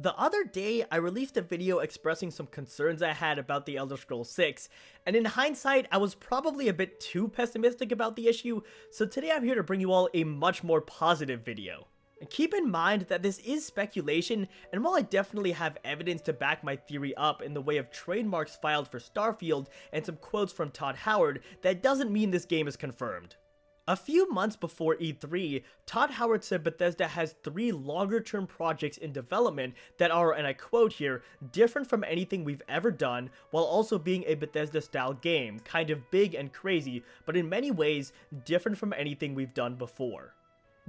The other day, I released a video expressing some concerns I had about the Elder Scrolls 6, and in hindsight, I was probably a bit too pessimistic about the issue, so today I'm here to bring you all a much more positive video. And keep in mind that this is speculation, and while I definitely have evidence to back my theory up in the way of trademarks filed for Starfield and some quotes from Todd Howard, that doesn't mean this game is confirmed. A few months before E3, Todd Howard said Bethesda has 3 longer-term projects in development that are, and I quote here, different from anything we've ever done, while also being a Bethesda-style game, kind of big and crazy, but in many ways, different from anything we've done before.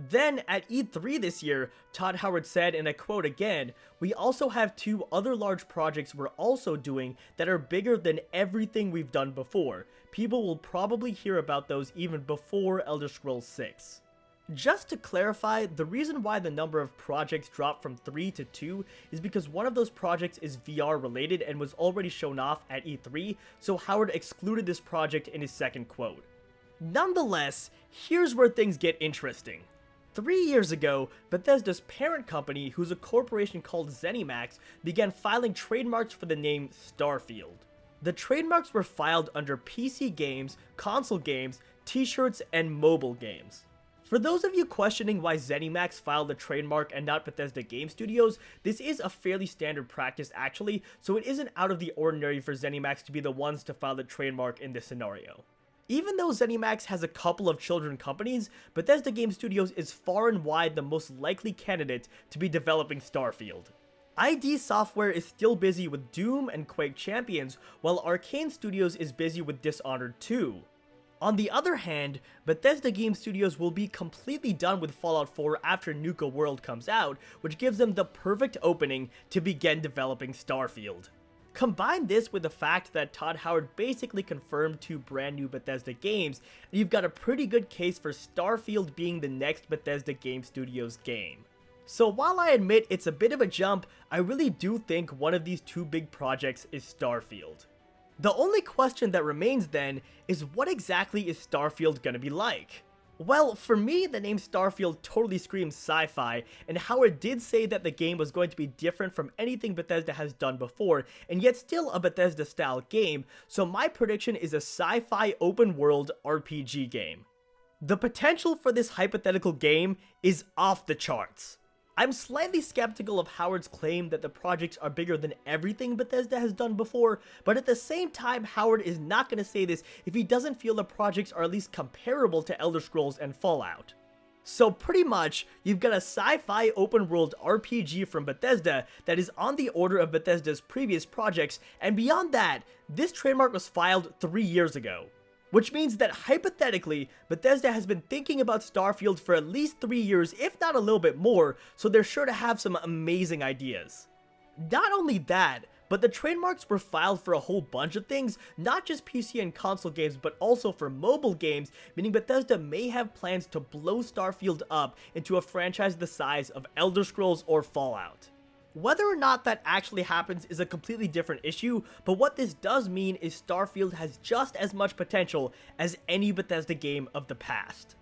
Then, at E3 this year, Todd Howard said, and I quote again, "We also have 2 other large projects we're also doing that are bigger than everything we've done before. People will probably hear about those even before Elder Scrolls 6. Just to clarify, the reason why the number of projects dropped from 3 to 2 is because one of those projects is VR related and was already shown off at E3, so Howard excluded this project in his second quote. Nonetheless, here's where things get interesting. 3 years ago, Bethesda's parent company, who's a corporation called ZeniMax, began filing trademarks for the name Starfield. The trademarks were filed under PC games, console games, t-shirts, and mobile games. For those of you questioning why ZeniMax filed a trademark and not Bethesda Game Studios, this is a fairly standard practice actually, so it isn't out of the ordinary for ZeniMax to be the ones to file the trademark in this scenario. Even though ZeniMax has a couple of children companies, Bethesda Game Studios is far and wide the most likely candidate to be developing Starfield. ID Software is still busy with Doom and Quake Champions, while Arcane Studios is busy with Dishonored 2. On the other hand, Bethesda Game Studios will be completely done with Fallout 4 after Nuka World comes out, which gives them the perfect opening to begin developing Starfield. Combine this with the fact that Todd Howard basically confirmed 2 brand new Bethesda games, and you've got a pretty good case for Starfield being the next Bethesda Game Studios game. So while I admit it's a bit of a jump, I really do think one of these 2 big projects is Starfield. The only question that remains then is what exactly is Starfield gonna be like? Well, for me, the name Starfield totally screams sci-fi, and Howard did say that the game was going to be different from anything Bethesda has done before, and yet still a Bethesda-style game, so my prediction is a sci-fi open-world RPG game. The potential for this hypothetical game is off the charts. I'm slightly skeptical of Howard's claim that the projects are bigger than everything Bethesda has done before, but at the same time, Howard is not going to say this if he doesn't feel the projects are at least comparable to Elder Scrolls and Fallout. So pretty much, you've got a sci-fi open-world RPG from Bethesda that is on the order of Bethesda's previous projects, and beyond that, this trademark was filed 3 years ago. Which means that hypothetically, Bethesda has been thinking about Starfield for at least 3 years, if not a little bit more, so they're sure to have some amazing ideas. Not only that, but the trademarks were filed for a whole bunch of things, not just PC and console games, but also for mobile games, meaning Bethesda may have plans to blow Starfield up into a franchise the size of Elder Scrolls or Fallout. Whether or not that actually happens is a completely different issue, but what this does mean is Starfield has just as much potential as any Bethesda game of the past.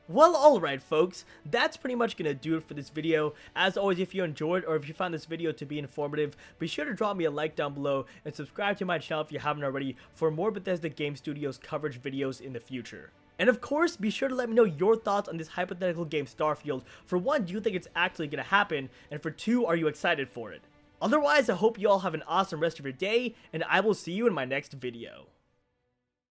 Well, alright folks, that's pretty much gonna do it for this video. As always, if you enjoyed or if you found this video to be informative, be sure to drop me a like down below and subscribe to my channel if you haven't already for more Bethesda Game Studios coverage videos in the future. And of course, be sure to let me know your thoughts on this hypothetical game Starfield. For 1, do you think it's actually gonna happen? And for 2, are you excited for it? Otherwise, I hope you all have an awesome rest of your day, and I will see you in my next video.